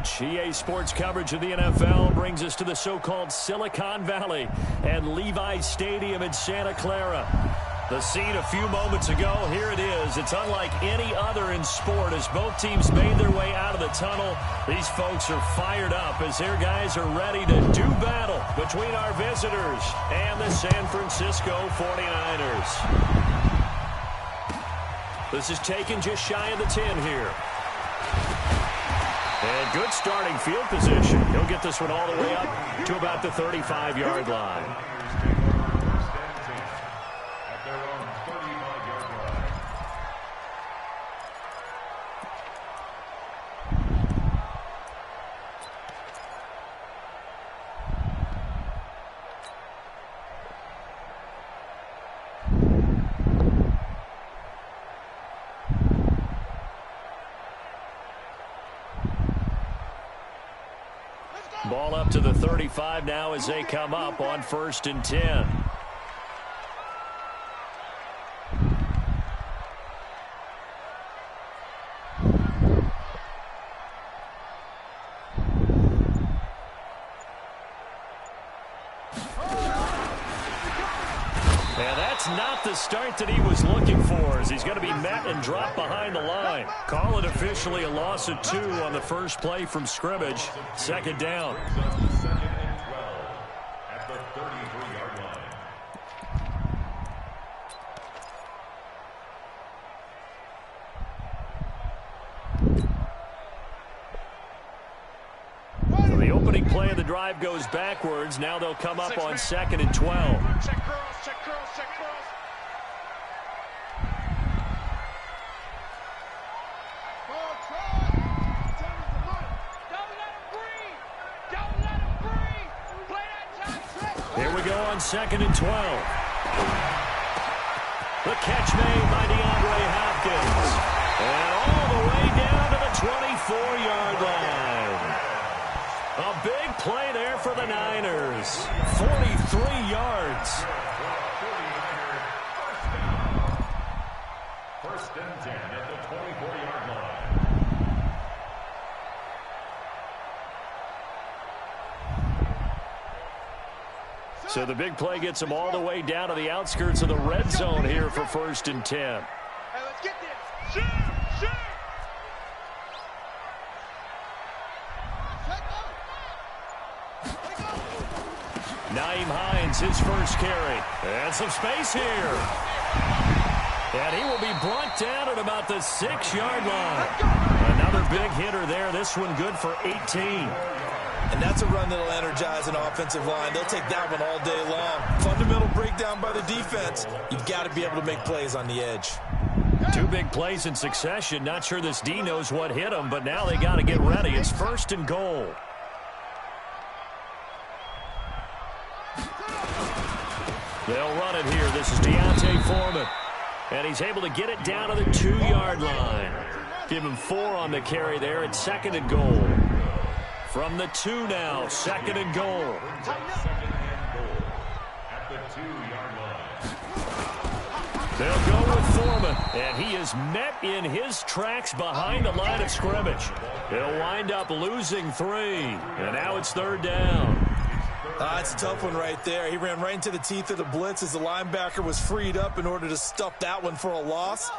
coach. EA Sports coverage of the NFL brings us to the so-called Silicon Valley and Levi's Stadium in Santa Clara. The scene a few moments ago, here it is. It's unlike any other in sport as both teams made their way out of the tunnel. These folks are fired up as their guys are ready to do battle between our visitors and the San Francisco 49ers. This is taken just shy of the 10 here. And good starting field position. He'll get this one all the way up to about the 35-yard line. Ball up to the 35 now as they come up on 1st and 10. And that's not the start that he was looking for as he's going to be met and dropped behind the line. Call it officially a loss of 2 on the first play from scrimmage. 2nd down. At the 33-yard line. So the opening play of the drive goes backwards. Now they'll come up on 2nd and 12. Check cross, check cross, check cross. Here we go on 2nd and 12. The catch made by DeAndre Hopkins. And all the way down to the 24-yard line. A big play there for the Niners. 43 yards. First and 10 at the 24-yard line. So the big play gets them all the way down to the outskirts of the red zone here for 1st and 10. Hey, let's get this. Shoot! Shoot! Nyheim Hines, his first carry. And some space here. And he will be brought down at about the 6-yard line. Another big hitter there. This one good for 18. And that's a run that'll energize an offensive line. They'll take that one all day long. Fundamental breakdown by the defense. You've got to be able to make plays on the edge. 2 big plays in succession. Not sure this D knows what hit them, but now they got to get ready. It's 1st and goal. They'll run it here. This is Deontay Foreman. And he's able to get it down to the 2-yard line. Give him 4 on the carry there at 2nd and goal. From the 2 now, 2nd and goal. 2nd and goal at the 2-yard line. They'll go with Foreman, and he is met in his tracks behind the line of scrimmage. He'll wind up losing 3, and now it's 3rd down. It's a tough one right there. He ran right into the teeth of the blitz as the linebacker was freed up in order to stuff that one for a loss.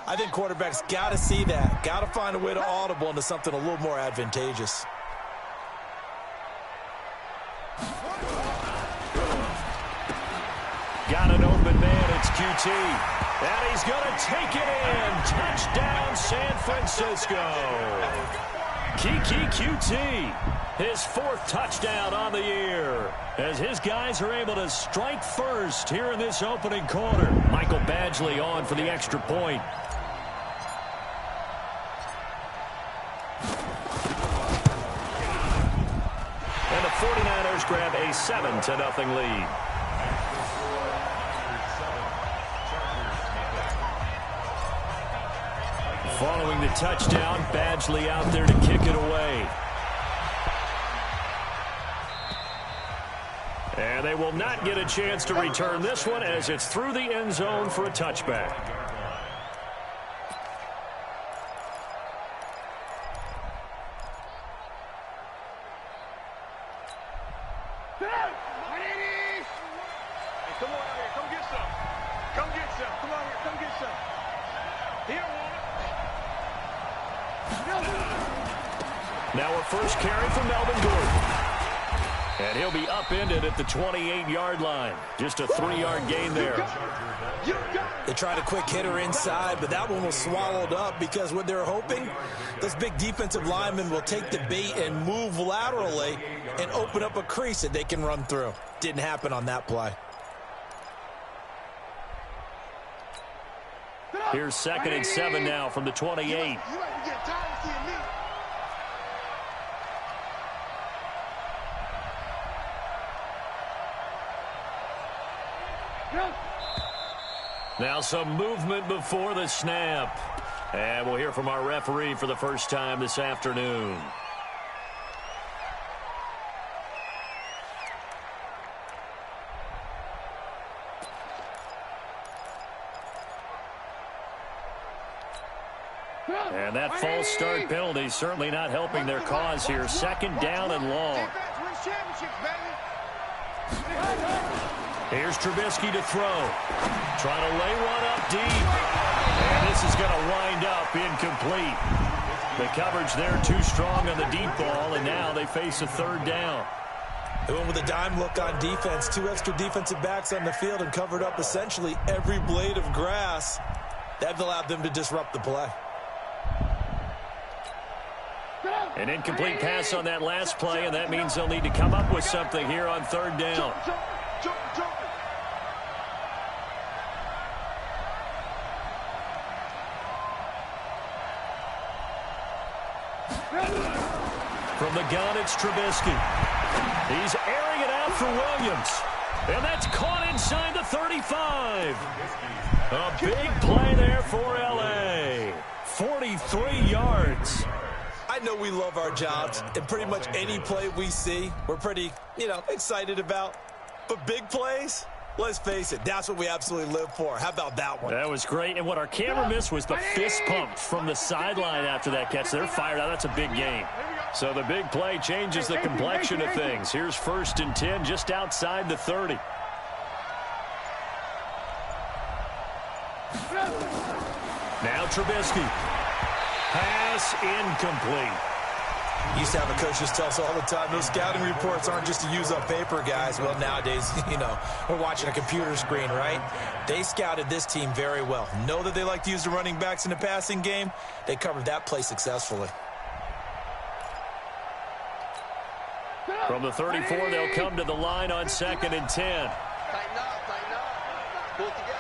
I think quarterbacks got to see that. Got to find a way to audible into something a little more advantageous. Got an open man, it's QT. And he's going to take it in. Touchdown, San Francisco. Kiki QT, his 4th touchdown on the year. As his guys are able to strike first here in this opening quarter. Michael Badgley on for the extra point. And the 49ers grab a 7-0 lead. Following the touchdown, Badgley out there to kick it away. And they will not get a chance to return this one as it's through the end zone for a touchback. Hey, come on out here. Come get some. Come get some. Come on here. Come get some. He don't want it. Now a first carry for Melvin Gordon. And he'll be upended at the 28-yard line. Just a 3-yard gain there. They tried a quick hitter inside, but that one was swallowed up because what they're hoping, those big defensive linemen will take the bait and move laterally and open up a crease that they can run through. Didn't happen on that play. Here's 2nd and 7 now from the 28. You might be getting tired of seeing me. Now some movement before the snap. And we'll hear from our referee for the first time this afternoon. And that false start penalty is certainly not helping their cause here. 2nd down and long. Here's Trubisky to throw. Trying to lay one up deep. And this is going to wind up incomplete. The coverage there too strong on the deep ball, and now they face a 3rd down. They went with a dime look on defense. 2 extra defensive backs on the field and covered up essentially every blade of grass. That allowed them to disrupt the play. An incomplete pass on that last play, and that means they'll need to come up with something here on 3rd down. From the gun, it's Trubisky. He's airing it out for Williams. And that's caught inside the 35. A big play there for L.A. 43 yards. I know we love our jobs, and pretty much any play we see, we're pretty, excited about. But big plays, let's face it, that's what we absolutely live for. How about that one? That was great, and what our camera missed was the fist pump from the sideline after that catch. They're fired out. That's a big game. So the big play changes the complexion of things. Here's 1st and 10 just outside the 30. Now Trubisky. Pass incomplete. Used to have a coach just tell us all the time, those scouting reports aren't just to use up paper, guys. Well, nowadays, we're watching a computer screen, right? They scouted this team very well. Know that they like to use the running backs in the passing game. They covered that play successfully. From the 34, they'll come to the line on 2nd and 10. Tighten up. Pull it together.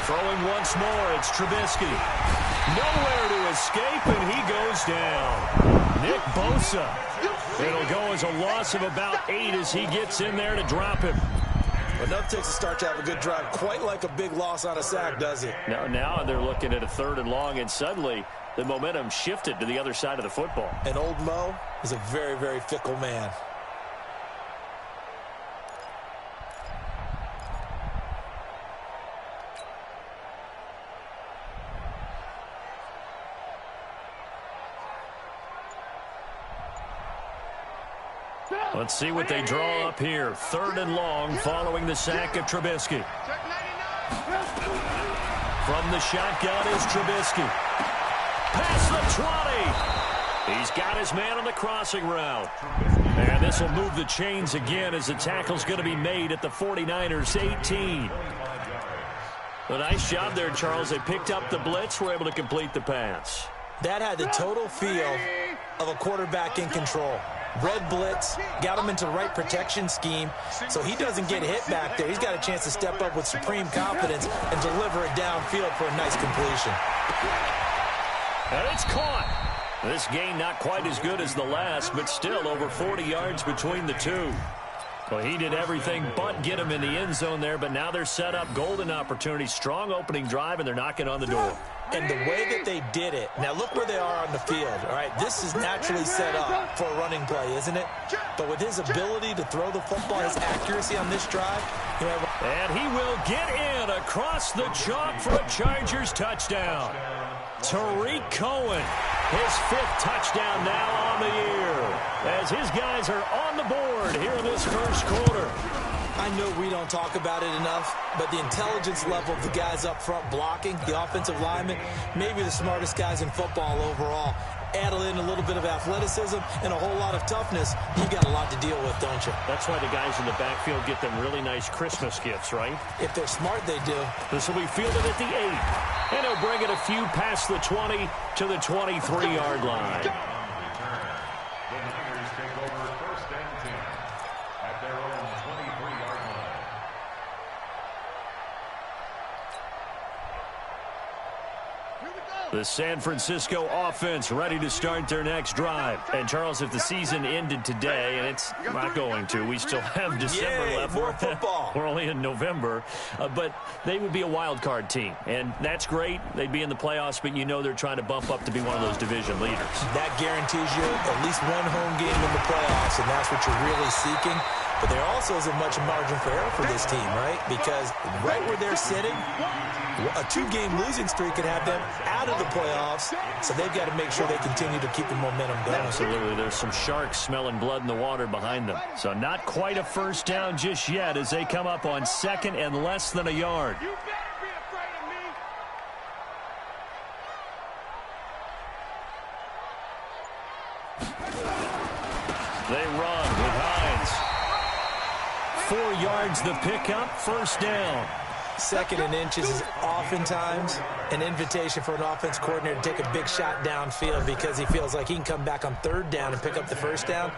Throwing once more, it's Trubisky. Nowhere to escape, and he goes down. Nick Bosa. It'll go as a loss of about 8 as he gets in there to drop him. Enough takes a start to have a good drive. Quite like a big loss on a sack, does it? Now they're looking at a 3rd and long, and suddenly the momentum shifted to the other side of the football. And old Mo is a very, very fickle man. Let's see what they draw up here. 3rd and long following the sack of Trubisky. From the shotgun is Trubisky. Past the 20. He's got his man on the crossing route. And this will move the chains again as the tackle's going to be made at the 49ers 18. A nice job there, Charles. They picked up the blitz, were able to complete the pass. That had the total feel of a quarterback in control. Red blitz, got him into the right protection scheme, so he doesn't get hit back there. He's got a chance to step up with supreme confidence and deliver it downfield for a nice completion. And it's caught. This gain not quite as good as the last, but still over 40 yards between the two. Well, he did everything but get him in the end zone there, but now they're set up golden opportunity, strong opening drive, and they're knocking on the door. And the way that they did it, now look where they are on the field, all right? This is naturally set up for a running play, isn't it? But with his ability to throw the football, his accuracy on this drive, and he will get in across the chalk for a Chargers touchdown. Tariq Cohen, his 5th touchdown now on the year, as his guys are on the board here in this first quarter. I know we don't talk about it enough, but the intelligence level of the guys up front blocking, the offensive linemen, maybe the smartest guys in football overall. Add in a little bit of athleticism and a whole lot of toughness, you got a lot to deal with, don't you? That's why the guys in the backfield get them really nice Christmas gifts, right? If they're smart, they do. This will be fielded at the 8. And he'll bring it a few past the 20 to the 23-yard line. The Niners take over 1st and 10 at their own 23-yard line. The San Francisco offense ready to start their next drive. And, Charles, if the season ended today, and it's not going to, we still have December left. More football. We're only in November. But they would be a wild card team. And that's great. They'd be in the playoffs, but you know they're trying to bump up to be one of those division leaders. That guarantees you at least one home game in the playoffs, and that's what you're really seeking. But there also isn't much margin for error for this team, right? Because right where they're sitting, a 2-game losing streak could have them out of the playoffs, so they've got to make sure they continue to keep the momentum going. Absolutely. There's some sharks smelling blood in the water behind them. So not quite a first down just yet as they come up on 2nd and less than a yard. You better be afraid of me. They run with Hines. 4 yards the pickup, first down. 2nd and inches is oftentimes an invitation for an offense coordinator to take a big shot downfield because he feels like he can come back on 3rd down and pick up the first down.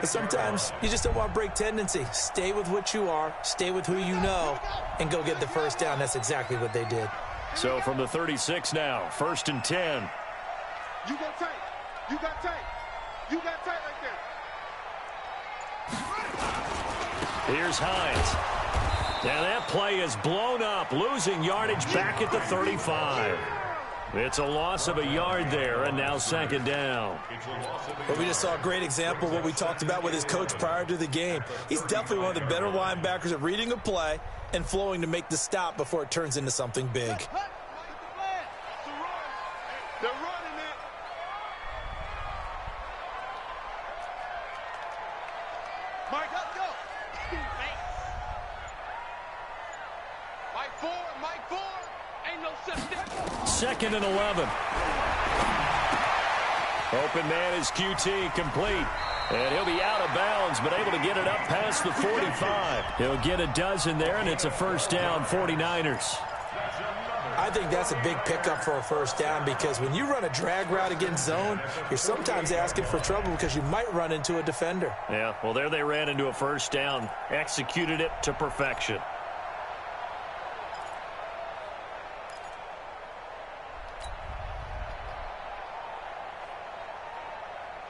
But sometimes you just don't want to break tendency. Stay with what you are, stay with who you know, and go get the first down. That's exactly what they did. So from the 36 now, 1st and 10. You got tight. You got tight. You got tight right there. Here's Hines. And that play is blown up, losing yardage back at the 35. It's a loss of a yard there, and now 2nd down. But we just saw a great example of what we talked about with his coach prior to the game. He's definitely one of the better linebackers at reading a play and flowing to make the stop before it turns into something big. They're running it. Mike, let's go. Mike 4. Ain't no such thing. 2nd and 11. Open man is QT, complete. And he'll be out of bounds, but able to get it up past the 45. He'll get a dozen there, and it's a first down, 49ers. I think that's a big pickup for a first down because when you run a drag route against zone, you're sometimes asking for trouble because you might run into a defender. Yeah, well, there they ran into a first down, executed it to perfection.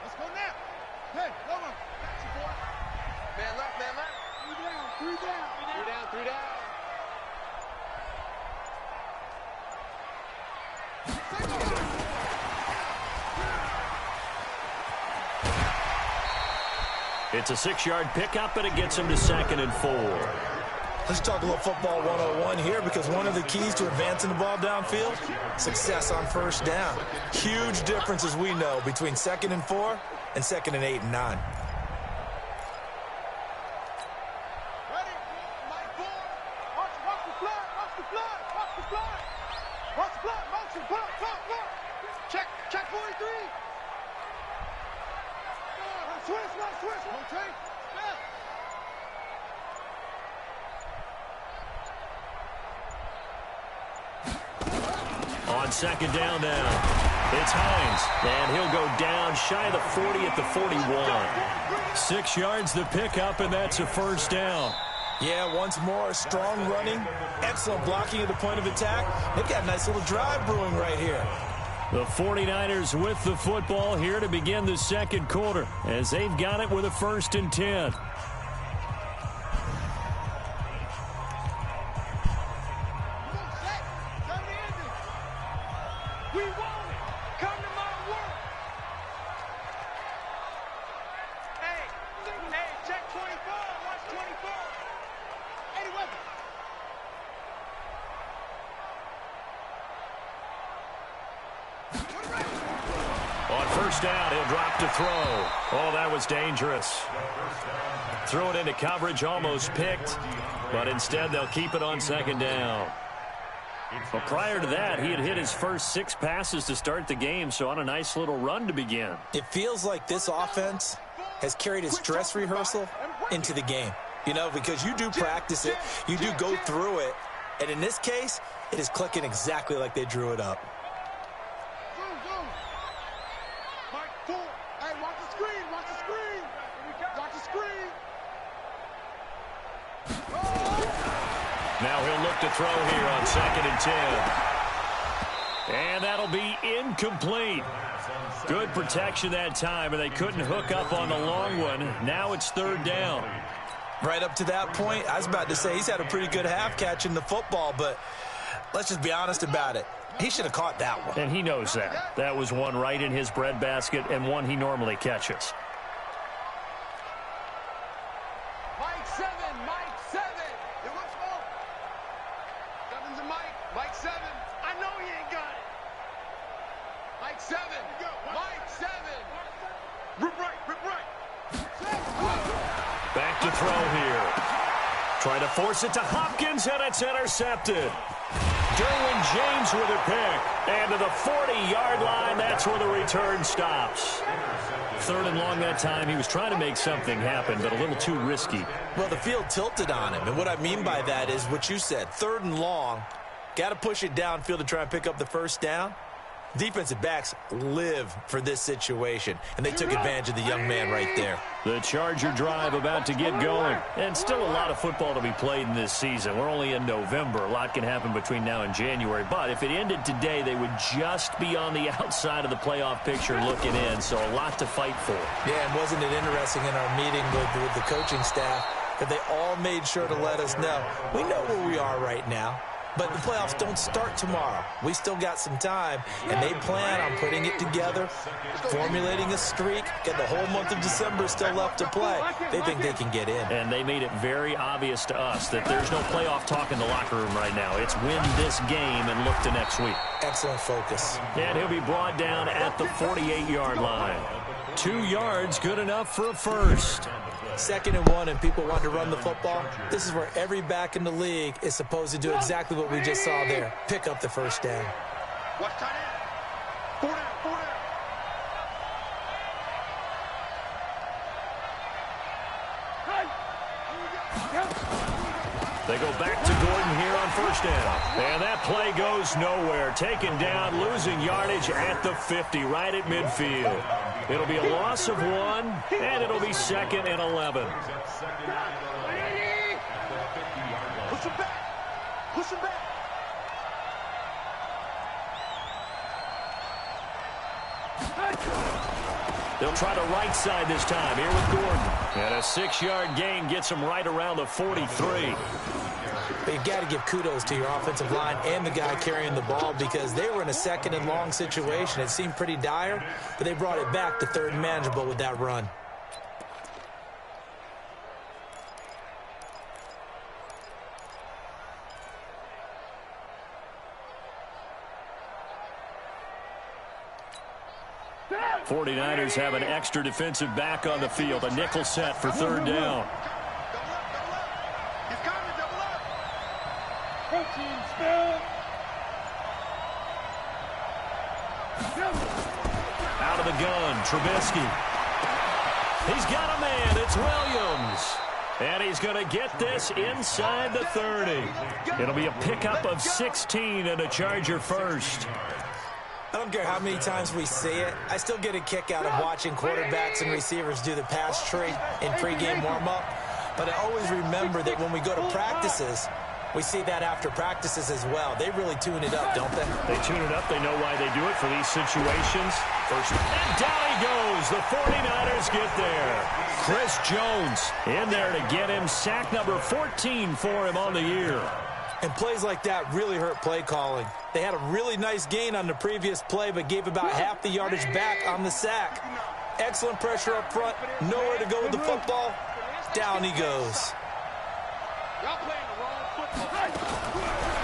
Let's go now. Hey, come on. Got you, boy. Man left, man left. 3 down. It's a 6-yard pickup, and it gets him to 2nd and 4. Let's talk a little football 101 here because one of the keys to advancing the ball downfield, success on first down. Huge difference, as we know, between 2nd and 4 and 2nd and 8 and 9. Ready? Mike 4. Watch the fly. Watch the fly. Watch the fly. Watch the fly. Motion. Pull. Check 43. Switch. Rotate. On 2nd down now, it's Hines, and he'll go down shy of the 40 at the 41. 6 yards the pickup, and that's a first down. Yeah, once more, strong running, excellent blocking at the point of attack. They've got a nice little drive brewing right here. The 49ers with the football here to begin the 2nd quarter as they've got it with a 1st and 10. We want it. Come to my work. Hey, check 24. Watch 24. 80 weapons. First down, he'll drop to throw. Oh, that was dangerous. Threw it into coverage, almost picked, but instead they'll keep it on second down. Well, prior to that, he had hit his first 6 passes to start the game, so on a nice little run to begin. It feels like this offense has carried its dress rehearsal into the game. You know, because you do practice it, you do go through it, and in this case, it is clicking exactly like they drew it up. Hey, watch the screen, watch the screen. Watch the screen. Now he'll look to throw here on 2nd and 10. And that'll be incomplete. Good protection that time, and they couldn't hook up on the long one. Now it's 3rd down. Right up to that point, I was about to say he's had a pretty good half catching the football, but let's just be honest about it. He should have caught that one. And he knows that. That was one right in his breadbasket and one he normally catches. Mike 7, Mike 7. It looks low. 7's a Mike. Mike 7. I know he ain't got it. Mike 7. Mike 7. Rip right, rip right. Back to throw here. Trying to force it to Hopkins, and it's intercepted. Derwin James with a pick. And to the 40-yard line, that's where the return stops. 3rd and long that time. He was trying to make something happen, but a little too risky. Well, the field tilted on him, and what I mean by that is what you said. 3rd and long, got to push it downfield to try and pick up the first down. Defensive backs live for this situation, and they took advantage of the young man right there. The Charger drive about to get going. And still a lot of football to be played in this season. We're only in November. A lot can happen between now and January. But if it ended today, they would just be on the outside of the playoff picture looking in. So a lot to fight for. Yeah, and wasn't it interesting in our meeting with the coaching staff that they all made sure to let us know, we know where we are right now. But the playoffs don't start tomorrow. We still got some time, and they plan on putting it together, formulating a streak, get the whole month of December still left to play. They think they can get in. And they made it very obvious to us that there's no playoff talk in the locker room right now. It's win this game and look to next week. Excellent focus. And he'll be brought down at the 48-yard line. 2 yards, good enough for a first. 2nd and 1, and people want to run the football. This is where every back in the league is supposed to do exactly what we just saw there. Pick up the first down. Watch tight end. 4 down, 4 down. They go back to Gordon here on first down. And that play goes nowhere. Taken down, losing yardage at the 50, right at midfield. It'll be a loss of 1, and it'll be 2nd and 11. Push him back. Push him back. They'll try the right side this time here with Gordon. And a 6-yard gain gets him right around the 43. But you've got to give kudos to your offensive line and the guy carrying the ball because they were in a 2nd and long situation. It seemed pretty dire, but they brought it back to 3rd and manageable with that run. The 49ers have an extra defensive back on the field. A nickel set for 3rd down. Out of the gun, Trubisky. He's got a man. It's Williams. And he's going to get this inside the 30. It'll be a pickup of 16 and a Charger first. I don't care how many times we see it. I still get a kick out of watching quarterbacks and receivers do the pass tree in pregame warm-up. But I always remember that when we go to practices, we see that after practices as well. They really tune it up, don't they? They tune it up. They know why they do it for these situations. First, and down he goes. The 49ers get there. Chris Jones in there to get him. Sack number 14 for him on the year. And plays like that really hurt play calling. They had a really nice gain on the previous play, but gave about half the yardage back on the sack. Excellent pressure up front. Nowhere to go with the football. Down he goes.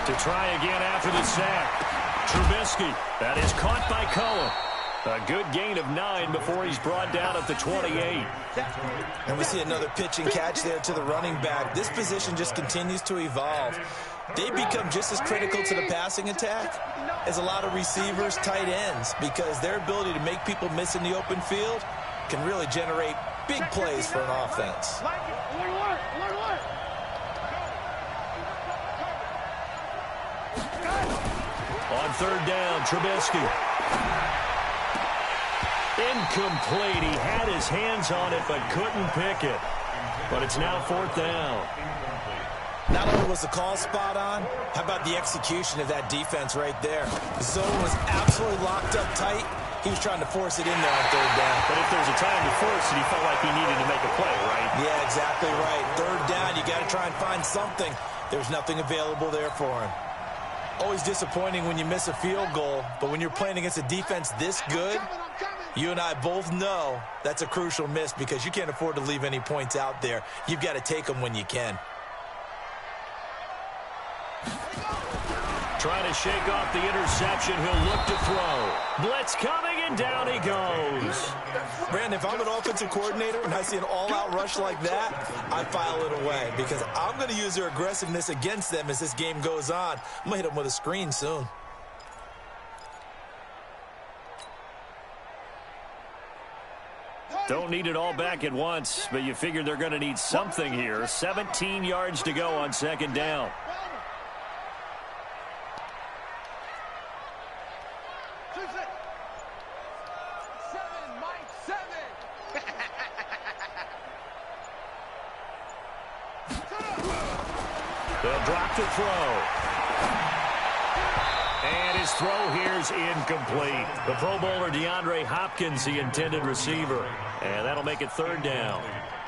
To try again after the sack. Trubisky. That is caught by Cohen. A good gain of 9 before he's brought down at the 28. And we see another pitch and catch there to the running back. This position just continues to evolve. They become just as critical to the passing attack as a lot of receivers, tight ends, because their ability to make people miss in the open field can really generate big plays for an offense. On third down, Trubisky. Incomplete. He had his hands on it but couldn't pick it. But it's now fourth down. Not only was the call spot on, how about the execution of that defense right there? The zone was absolutely locked up tight. He was trying to force it in there on third down. But if there's a time to force it, he felt like he needed to make a play, right? Yeah, exactly right. Third down, you got to try and find something. There's nothing available there for him. Always disappointing when you miss a field goal, but when you're playing against a defense this good, you and I both know that's a crucial miss because you can't afford to leave any points out there. You've got to take them when you can. Trying to shake off the interception. He'll look to throw. Blitz coming, and down he goes. Brandon, if I'm an offensive coordinator and I see an all-out rush like that, I file it away because I'm going to use their aggressiveness against them as this game goes on. I'm going to hit them with a screen soon. Don't need it all back at once, but you figure they're going to need something here. 17 yards to go on second down. They'll drop to throw. And his throw here's incomplete. The Pro Bowler DeAndre Hopkins, the intended receiver. And that'll make it third down.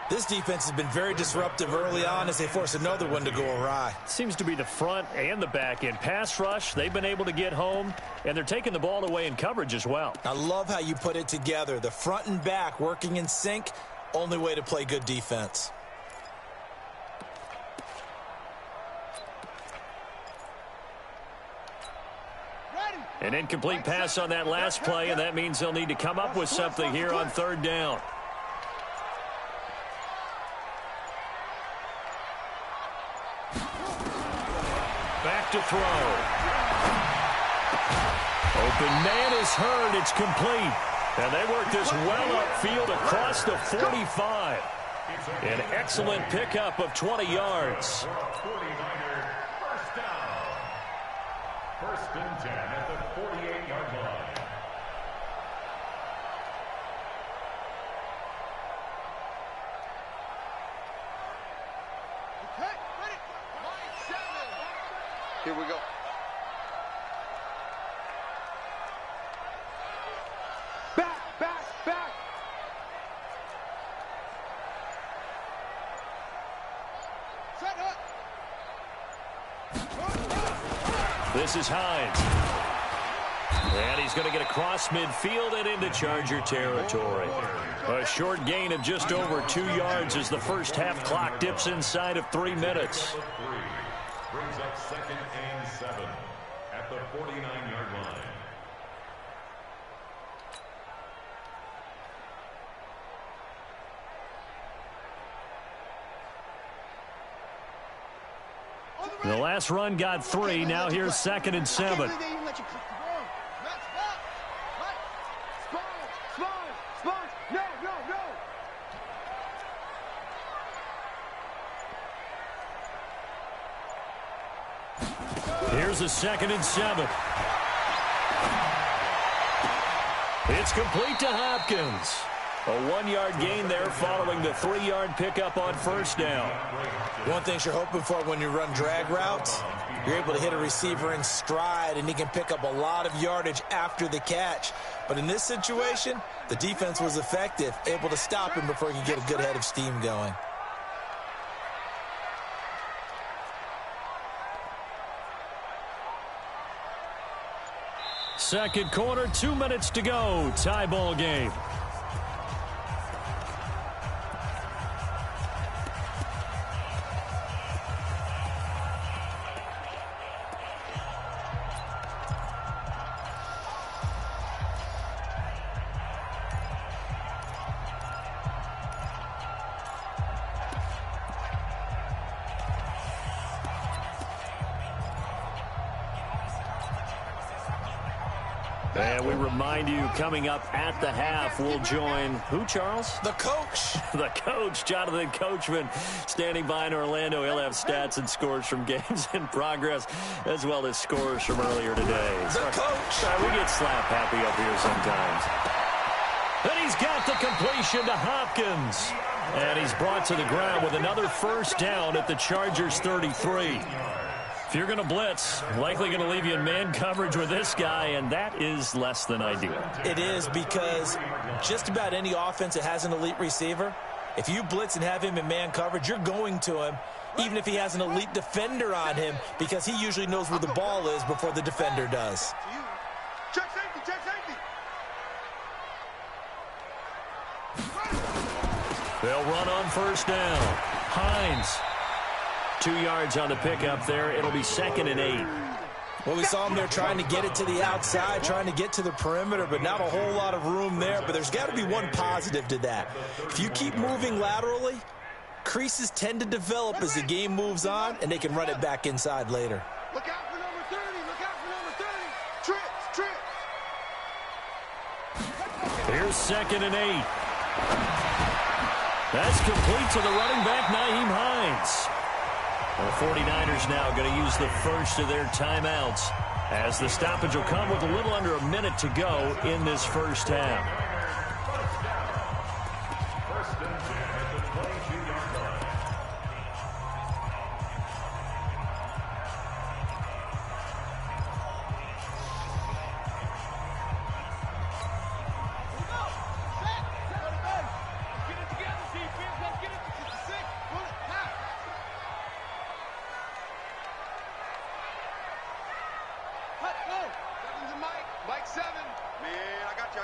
This defense has been very disruptive early on as they force another one to go awry. Seems to be the front and the back end. Pass rush, they've been able to get home, and they're taking the ball away in coverage as well. I love how you put it together. The front and back working in sync, only way to play good defense. An incomplete pass on that last play, and that means they'll need to come up with something here on third down. Back to throw. Open man is heard. It's complete. And they work this well upfield across the 45. An excellent pickup of 20 yards. First and 10 at the 48-yard line. Okay, ready. Line 7. Here we go. Back, back, back. Set up. This is Hines. And he's going to get across midfield and into Charger territory. A short gain of just over 2 yards as the first half clock dips inside of 3 minutes. Brings up second and 7 at the 49-yard line. The last run got 3. Now here's second and 7. Here's a second and 7. It's complete to Hopkins. A 1-yard gain there following the 3-yard pickup on first down. One thing you're hoping for when you run drag routes, you're able to hit a receiver in stride and he can pick up a lot of yardage after the catch. But in this situation, the defense was effective, able to stop him before he could get a good head of steam going. Second quarter, 2 minutes to go. Tie ball game. And we remind you, coming up at the half, we'll join who, Charles? The coach. The coach, Jonathan Coachman, standing by in Orlando. He'll have stats and scores from games in progress, as well as scores from earlier today. The coach. We get slap happy up here sometimes. And he's got the completion to Hopkins. And he's brought to the ground with another first down at the Chargers' 33. If you're going to blitz, likely going to leave you in man coverage with this guy, and that is less than ideal. It is, because just about any offense that has an elite receiver, if you blitz and have him in man coverage, you're going to him, even if he has an elite defender on him, because he usually knows where the ball is before the defender does. Check safety, check safety. They'll run on first down. Hines, 2 yards on the pickup there. It'll be 2nd and 8. Well, we saw him there trying to get it to the outside, trying to get to the perimeter, but not a whole lot of room there. But there's got to be one positive to that. If you keep moving laterally, creases tend to develop as the game moves on, and they can run it back inside later. Look out for number 30, look out for number 30. Trips. Here's 2nd and 8. That's complete to the running back, Nyheim Hines. The 49ers now going to use the first of their timeouts, as the stoppage will come with a little under a minute to go in this first half. First and 10 at the 22-yard line. Get it together, defense. Let's get it to 66. Pull it. Now. Let's go. Seven's a Mike. Mike 7. Man, I got you.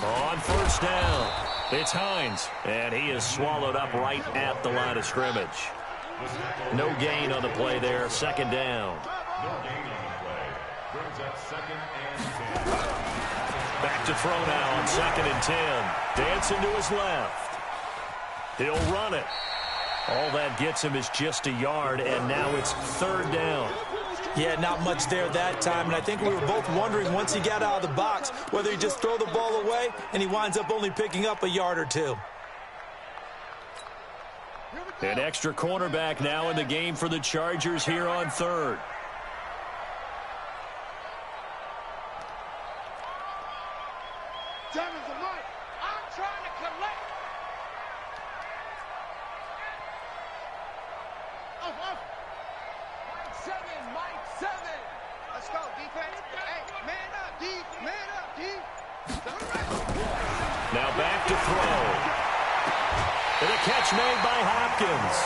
On first down, it's Hines, and he is swallowed up right at the line of scrimmage. No gain on the play there, 2nd down. No gain on the play. Brings up 2nd and 10. Back to throw now on 2nd and 10. Dancing to his left. He'll run it. All that gets him is just a yard, and now it's 3rd down. Yeah, not much there that time, and I think we were both wondering once he got out of the box whether he just throw the ball away, and he winds up only picking up a yard or two. An extra cornerback now in the game for the Chargers here on 3rd. Seven's a Mike. I'm trying to collect. Off. Mike 7. Let's go, defense. Hey, man up, D. Man up, D. Now back to throw. And a catch made by Hopkins.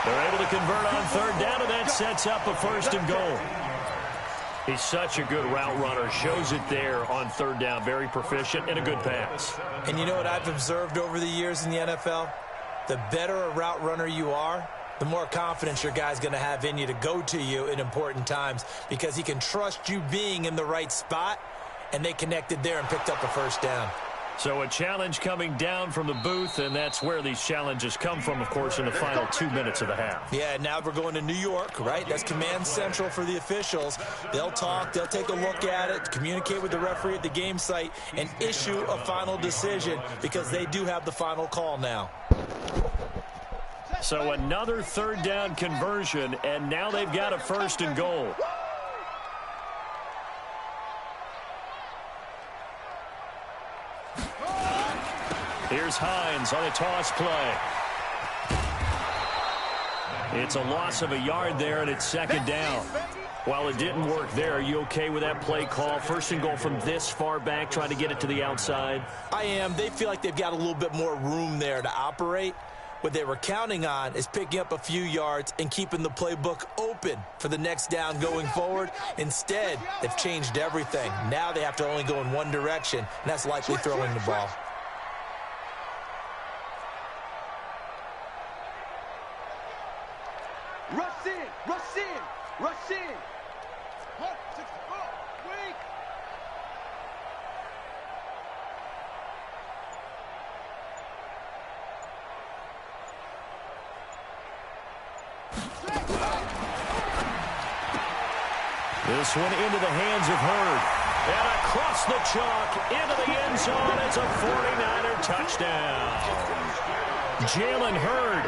They're able to convert on 3rd down, and that sets up a 1st and goal. He's such a good route runner. Shows it there on 3rd down. Very proficient and a good pass. And you know what I've observed over the years in the NFL? The better a route runner you are, the more confidence your guy's going to have in you to go to you in important times, because he can trust you being in the right spot, and they connected there and picked up a 1st down. So a challenge coming down from the booth, and that's where these challenges come from, of course, in the final 2 minutes of the half. Yeah, now we're going to New York, right? That's command central for the officials. They'll talk, they'll take a look at it, communicate with the referee at the game site, and issue a final decision, because they do have the final call now. So another 3rd down conversion, and now they've got a 1st and goal. Here's Hines on a toss play. It's a loss of a yard there, and it's 2nd down. While it didn't work there, are you okay with that play call? 1st and goal from this far back, trying to get it to the outside. I am. They feel like they've got a little bit more room there to operate. What they were counting on is picking up a few yards and keeping the playbook open for the next down going forward. Instead, they've changed everything. Now they have to only go in one direction, and that's likely throwing the ball. Rush in. Huh, 64. Weak. This one into the hands of Hurd. And across the chalk into the end zone is a 49er touchdown. Jalen Hurd,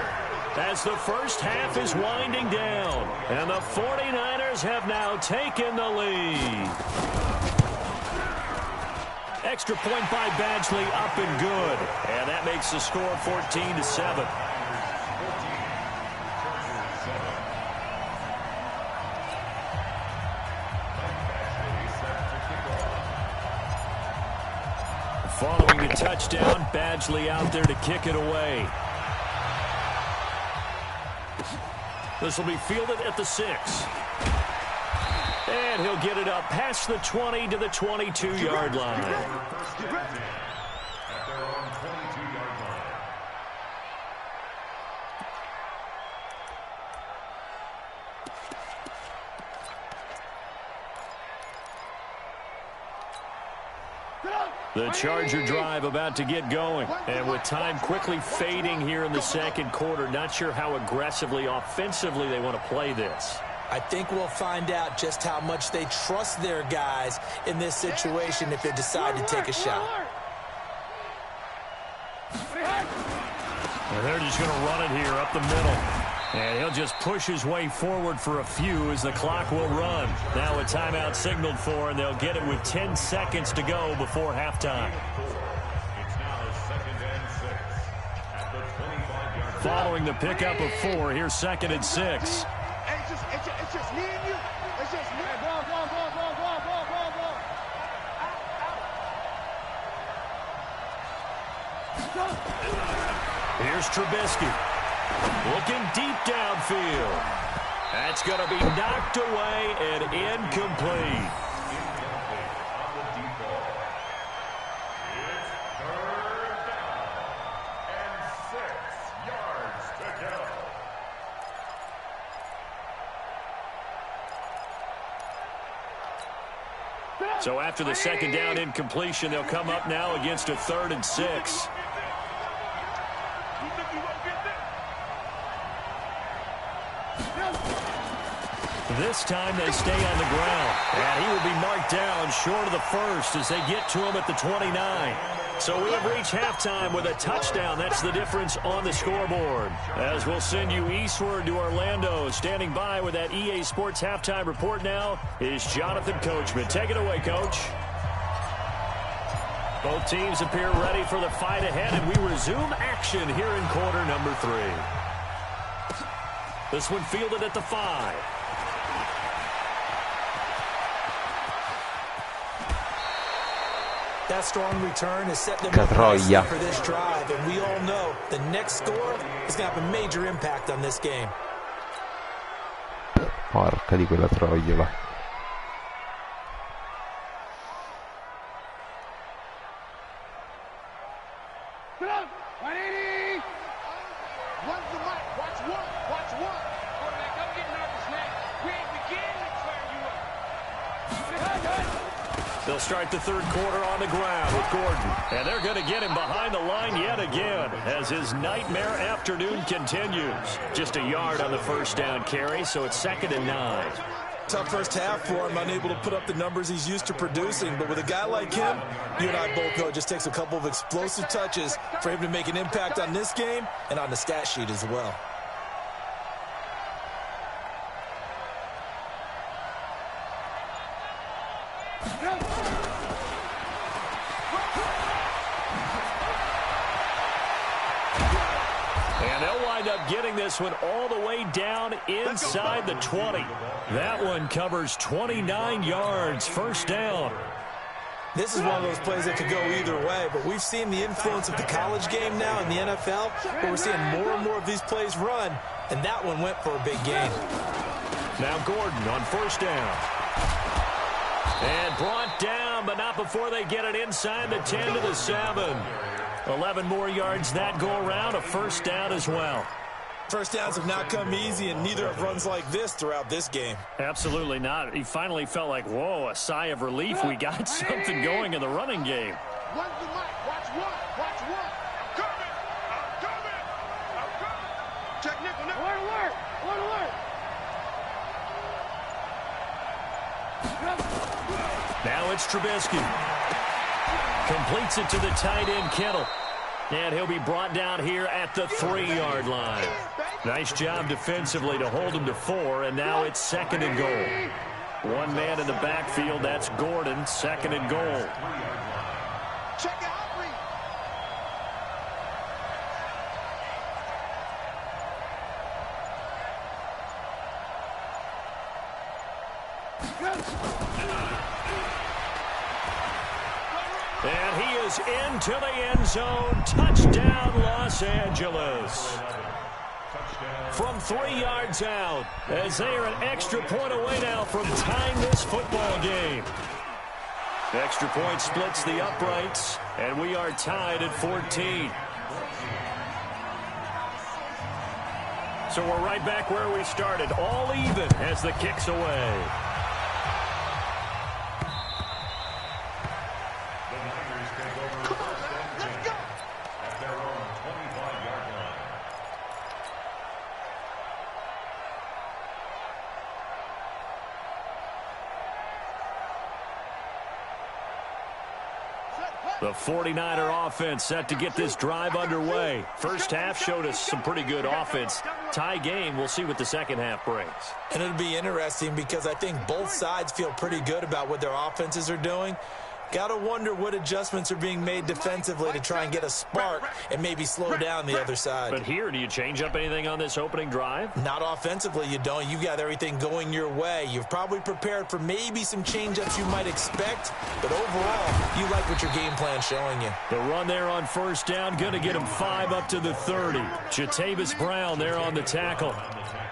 as the first half is winding down, and the 49ers have now taken the lead. Extra point by Badgley, up and good. And that makes the score 14-7. Following the touchdown, Badgley out there to kick it away. This will be fielded at the 6. And he'll get it up past the 20 to the 22-yard line. At their own 22-yard line. The Charger drive about to get going. And with time quickly fading here in the second quarter, not sure how aggressively, offensively they want to play this. I think we'll find out just how much they trust their guys in this situation if they decide to take a shot. And they're just going to run it here up the middle. And he'll just push his way forward for a few as the clock will run. Now a timeout signaled for, and they'll get it with 10 seconds to go before halftime. It's now 2nd and 6 at the 25-yard line. Following the pickup of 4, here's 2nd and 6. Hey, it's just me and you. It's just me. Hey, ball. Here's Trubisky. Looking deep downfield. That's going to be knocked away and incomplete. On the deep ball. It's 3rd down and 6 yards to go. So after the second down incompletion, they'll come up now against a 3rd and 6. This time they stay on the ground. And he will be marked down short of the first as they get to him at the 29. So we have reached halftime with a touchdown. That's the difference on the scoreboard. As we'll send you eastward to Orlando. Standing by with that EA Sports halftime report now is Jonathan Coachman. Take it away, Coach. Both teams appear ready for the fight ahead, and we resume action here in quarter number 3. This one fielded at the 5. That strong return has set them up nicely for this drive, and we all know the next score is going to have a major impact on this game. Porca di quella troia, va. They'll start the third quarter on the ground with Gordon. And they're going to get him behind the line yet again as his nightmare afternoon continues. Just a yard on the first down carry, so it's 2nd and 9. Tough first half for him, unable to put up the numbers he's used to producing. But with a guy like him, you and I both know it just takes a couple of explosive touches for him to make an impact on this game and on the stat sheet as well. And they'll wind up getting this one all the way down inside the 20. That one covers 29 yards, first down. This is one of those plays that could go either way, but we've seen the influence of the college game now in the NFL, where we're seeing more and more of these plays run, and that one went for a big gain. Now Gordon on first down. And brought down, but not before they get it inside the 10 to the 7. 11 more yards that go around, a first down as well. First downs have not come easy, and neither have runs like this throughout this game. Absolutely not. He finally felt like, whoa, a sigh of relief. We got something going in the running game. Watch one. I'm coming. Check nickel. Alert. Now it's Trubisky. Completes it to the tight end, Kittle. And he'll be brought down here at the 3-yard line. Nice job defensively to hold him to 4, and now it's 2nd and goal. One man in the backfield, that's Gordon, 2nd and goal. Check out. And he is into the end zone. Touchdown, Los Angeles. From 3 yards out, as they are an extra point away now from tying this football game. Extra point splits the uprights, and we are tied at 14. So we're right back where we started, all even as the kick's away. The 49er offense set to get this drive underway. First half showed us some pretty good offense. Tie game, we'll see what the second half brings. And it'll be interesting because I think both sides feel pretty good about what their offenses are doing. Got to wonder what adjustments are being made defensively to try and get a spark and maybe slow down the other side. But here, do you change up anything on this opening drive? Not offensively, you don't. You got everything going your way. You've probably prepared for maybe some change-ups you might expect, but overall, you like what your game plan's showing you. The run there on first down, going to get him 5 up to the 30. Jatavis Brown there on the tackle.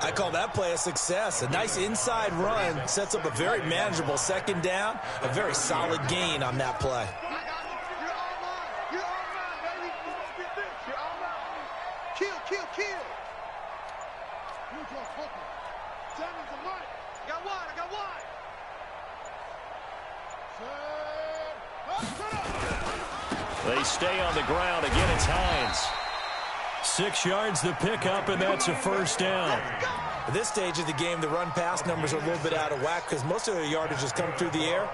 I call that play a success. A nice inside run sets up a very manageable second down, a very solid gain on that play. They stay on the ground. Again, it's Hines. 6 yards the pickup, and that's a first down. At this stage of the game, the run-pass numbers are a little bit out of whack because most of their yardage has come through the air.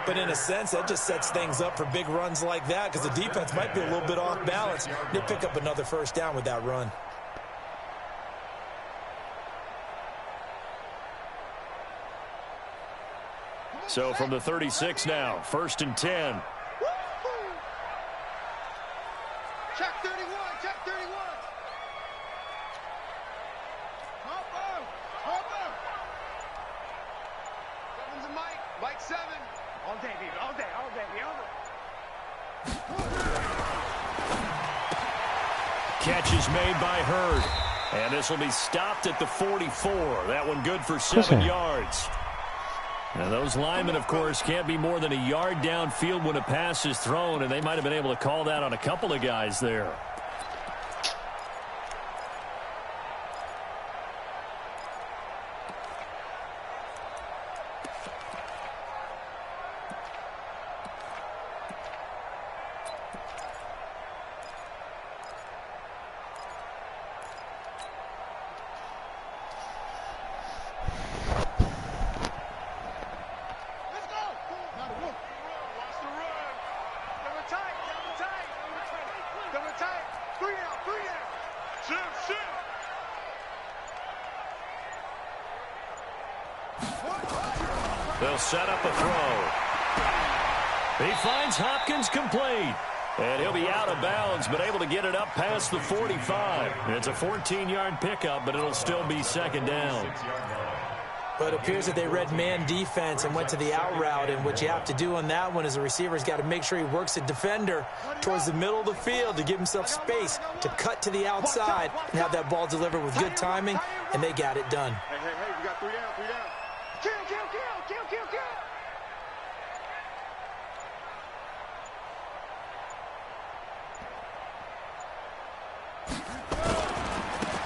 But in a sense, that just sets things up for big runs like that because the defense might be a little bit off balance. They pick up another first down with that run. So from the 36 now, 1st and 10. Check 31, check 31. Seven's a Mike, Mike 7. All day, baby, all day, all day, all day. Catch is made by Hurd. And this will be stopped at the 44. That one good for 7 yards. Now those linemen, of course, can't be more than a yard downfield when a pass is thrown, and they might have been able to call that on a couple of guys there. They'll set up a throw. He finds Hopkins complete. And he'll be out of bounds, but able to get it up past the 45. It's a 14-yard pickup, but it'll still be 2nd down. But it appears that they read man defense and went to the out route, and what you have to do on that one is the receiver's got to make sure he works a defender towards the middle of the field to give himself space to cut to the outside and have that ball delivered with good timing, and they got it done. Hey, we got 3 down, 3 down. Kill.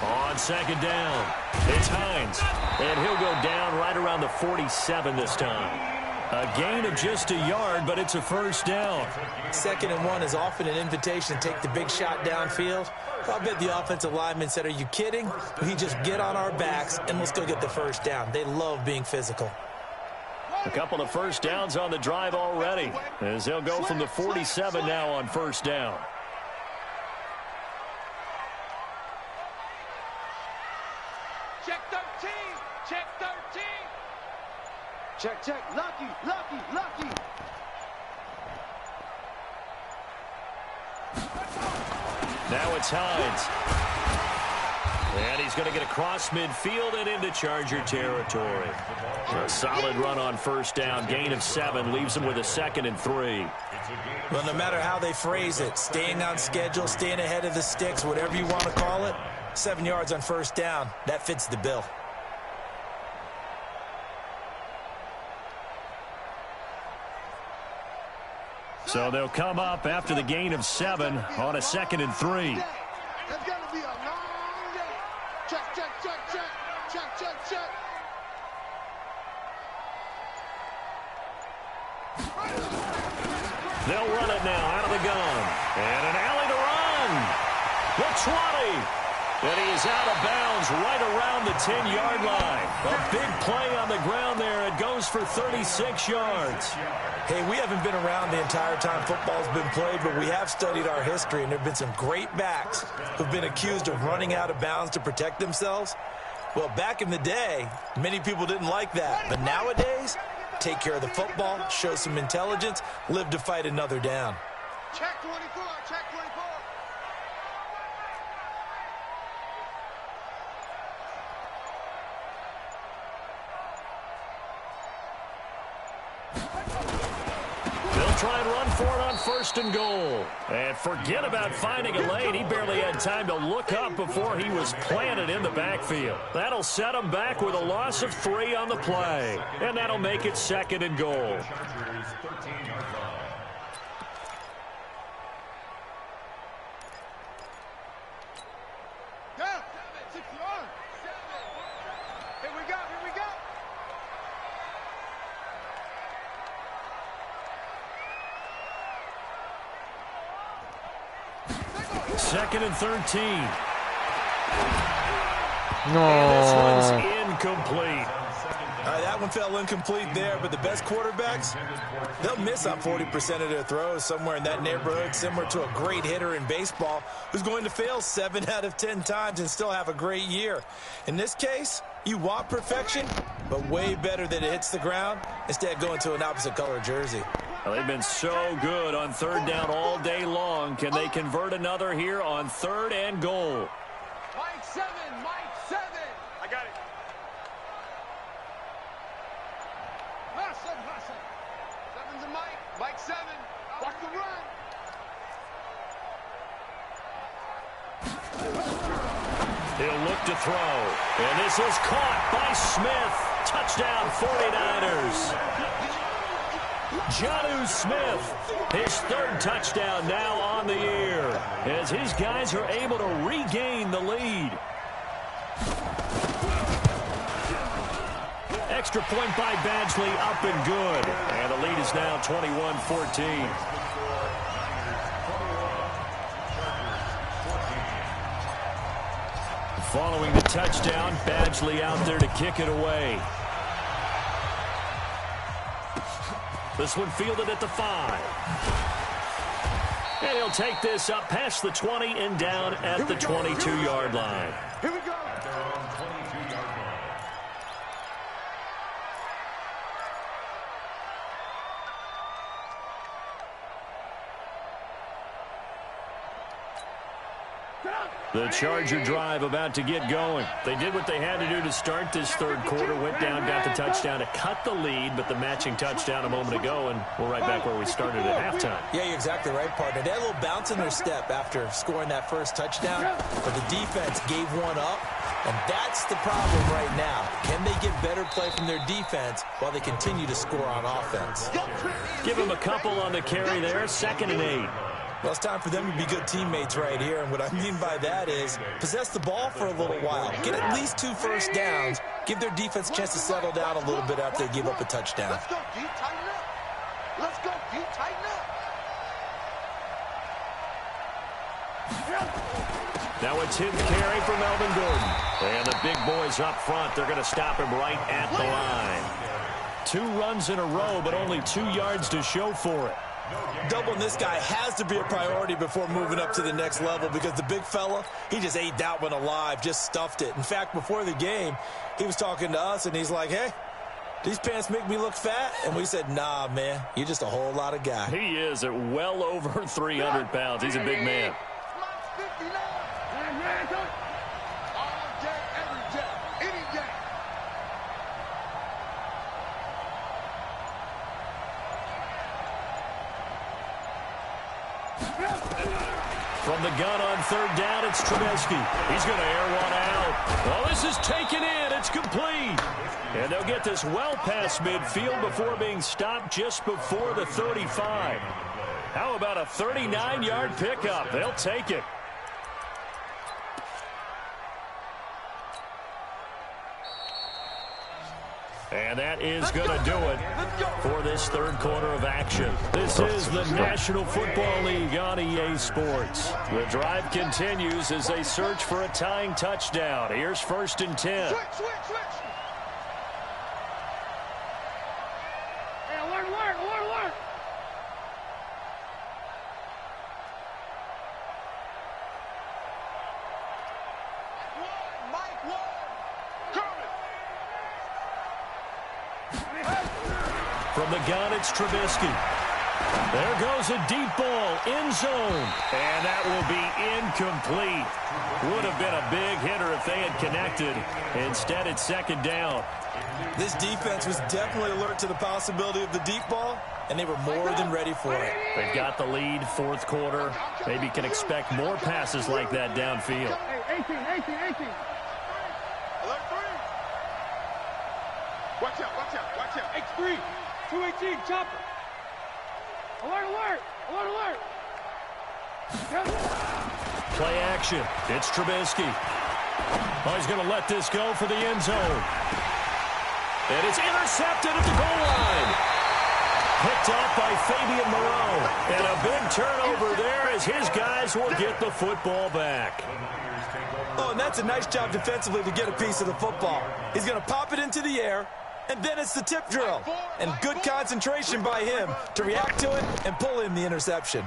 On 2nd down, it's Hines, and he'll go down right around the 47 this time. A gain of just a yard, but it's a first down. 2nd and 1 is often an invitation to take the big shot downfield. I'll bet the offensive lineman said, "Are you kidding? We just get on our backs and let's go get the first down." They love being physical. A couple of first downs on the drive already, as they'll go from the 47 now on first down. Check 13. Check 13. Check, check. Lucky, lucky, lucky. Now it's Hines. And he's going to get across midfield and into Charger territory. A solid run on first down. Gain of 7 leaves him with a 2nd and 3. Well, no matter how they phrase it, staying on schedule, staying ahead of the sticks, whatever you want to call it, 7 yards on first down, that fits the bill. So they'll come up after the gain of 7 on a 2nd and 3. That's got to be a long day. Check, check, check, check. Check, check, check. They'll run it now out of the gun. And an alley to run. The 20. And he is out of bounds right around the 10-yard line. A big play on the ground there. It goes for 36 yards. Hey, we haven't been around the entire time football's been played, but we have studied our history, and there have been some great backs who've been accused of running out of bounds to protect themselves. Well, back in the day, many people didn't like that. But nowadays, take care of the football, show some intelligence, live to fight another down. Check 24. Check 24. Try and run for it on first and goal. And forget about finding a lane. He barely had time to look up before he was planted in the backfield. That'll set him back with a loss of 3 on the play. And that'll make it 2nd and goal. Yeah, 6 yards. Here we go, here we go. 2nd and 13. No. And this one's incomplete. That one fell incomplete there, but the best quarterbacks, they'll miss on 40% of their throws, somewhere in that neighborhood, similar to a great hitter in baseball who's going to fail 7 out of 10 times and still have a great year. In this case, you want perfection, but way better that it hits the ground instead of going to an opposite color jersey. Well, they've been so good on 3rd down all day long. Can they convert another here on 3rd and goal? Mike 7, Mike 7. I got it. Hustle, hustle. 7's a Mike. Mike 7. Watch the run. He'll look to throw. And this is caught by Smith. Touchdown 49ers. Jonnu Smith, his 3rd touchdown now on the year, as his guys are able to regain the lead. Extra point by Badgley, up and good. And the lead is now 21-14. Following the touchdown, Badgley out there to kick it away. This one fielded at the 5. And he'll take this up past the 20 and down at the 22-yard line. Here we go. At their own 22-yard line. The Charger drive about to get going. They did what they had to do to start this 3rd quarter, went down, got the touchdown to cut the lead, but the matching touchdown a moment ago, and we're right back where we started at halftime. Yeah, you're exactly right, partner. They had a little bounce in their step after scoring that first touchdown, but the defense gave one up, and that's the problem right now. Can they get better play from their defense while they continue to score on offense? Give them a couple on the carry there, 2nd and 8. Well, it's time for them to be good teammates right here, and what I mean by that is possess the ball for a little while. Get at least 2 first downs. Give their defense a chance to settle down a little bit after they give up a touchdown. Let's go, D. Tighten up. Let's go, D. Tighten up. Now a 10th carry for Melvin Gordon. And the big boys up front, they're going to stop him right at the line. 2 runs in a row, but only 2 yards to show for it. Doubling this guy has to be a priority before moving up to the next level because the big fella, he just ate that one alive, just stuffed it. In fact, before the game, he was talking to us, and he's like, hey, these pants make me look fat? And we said, nah, man, you're just a whole lot of guy. He is at well over 300 pounds. He's a big man. From the gun on 3rd down, it's Trubisky. He's going to air one out. Well, this is taken in. It's complete. And they'll get this well past midfield before being stopped just before the 35. How about a 39-yard pickup? They'll take it. And that is going to do it for this 3rd quarter of action. This is the National Football League on EA Sports. The drive continues as they search for a tying touchdown. Here's 1st and 10. Switch. Hey, alert. Mike one. Coming. From the gun, it's Trubisky. There goes a deep ball, end zone. And that will be incomplete. Would have been a big hitter if they had connected. Instead, it's 2nd down. This defense was definitely alert to the possibility of the deep ball, and they were more than ready for it. They've got the lead, 4th quarter. Maybe can expect more passes like that downfield. Hey, 18. Alert 3. Watch out. X3. 218, chopper. Alert. Play action. It's Trubisky. Oh, he's going to let this go for the end zone. And it's intercepted at the goal line. Picked off by Fabian Moreau. And a big turnover there as his guys will get the football back. Oh, and that's a nice job defensively to get a piece of the football. He's going to pop it into the air, and then it's the tip drill. And good concentration by him to react to it and pull in the interception.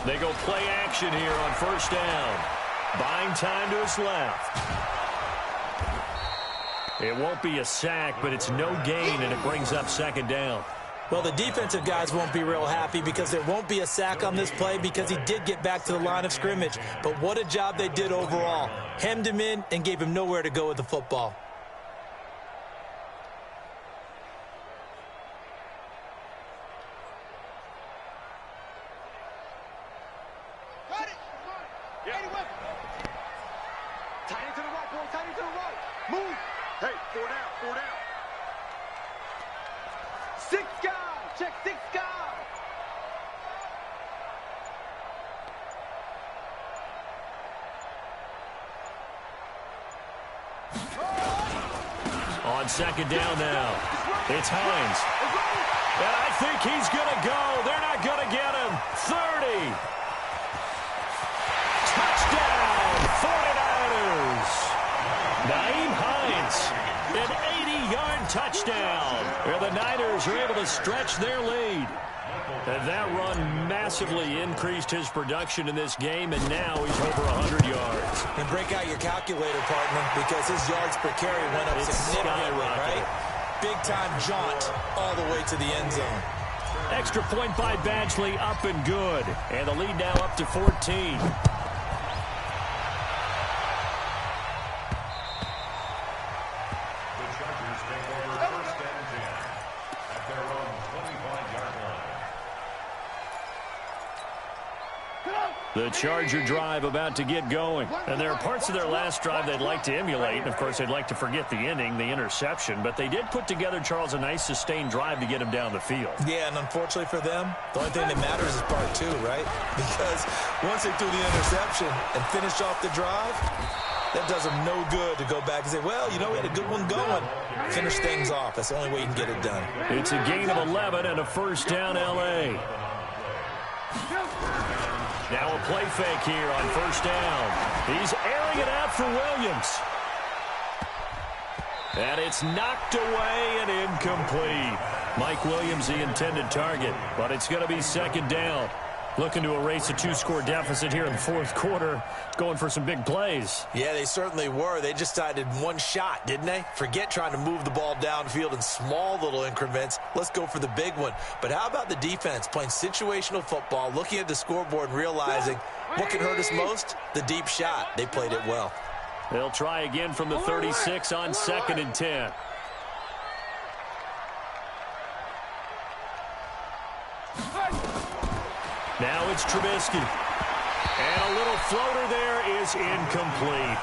They go play action here on 1st down. Buying time to his left. It won't be a sack, but it's no gain, and it brings up 2nd down. Well, the defensive guys won't be real happy because there won't be a sack on this play because he did get back to the line of scrimmage. But what a job they did overall. Hemmed him in and gave him nowhere to go with the football. On 2nd down now, it's Hines. And I think he's going to go. They're not going to get him. 30. Touchdown, 49ers. Naeem Hines, an 80-yard touchdown. Where the Niners are able to stretch their lead. And that run massively increased his production in this game, and now he's over 100 yards. And break out your calculator, partner, because his yards per carry went up significantly, right? Big-time jaunt all the way to the end zone. Extra point by Badgley, up and good. And the lead now up to 14. The Charger drive about to get going. And there are parts of their last drive they'd like to emulate. And, of course, they'd like to forget the ending, the interception. But they did put together, Charles, a nice sustained drive to get him down the field. Yeah, and unfortunately for them, the only thing that matters is part 2, right? Because once they threw the interception and finished off the drive, That does him no good to go back and say, well, you know, we had a good one going. Finish things off. That's the only way you can get it done. It's a gain of 11 and a first down, L.A. Now a play fake here on first down. He's airing it out for Williams. And it's knocked away and incomplete. Mike Williams, the intended target, but it's going to be second down. Looking to erase a 2-score deficit here in the fourth quarter. Going for some big plays. Yeah, they certainly were. They just decided one shot, didn't they? Forget trying to move the ball downfield in small little increments. Let's go for the big one. But how about the defense playing situational football, looking at the scoreboard and realizing what can hurt us most? The deep shot. They played it well. They'll try again from the 36 on 2nd and 10. Now it's Trubisky. And a little floater there is incomplete.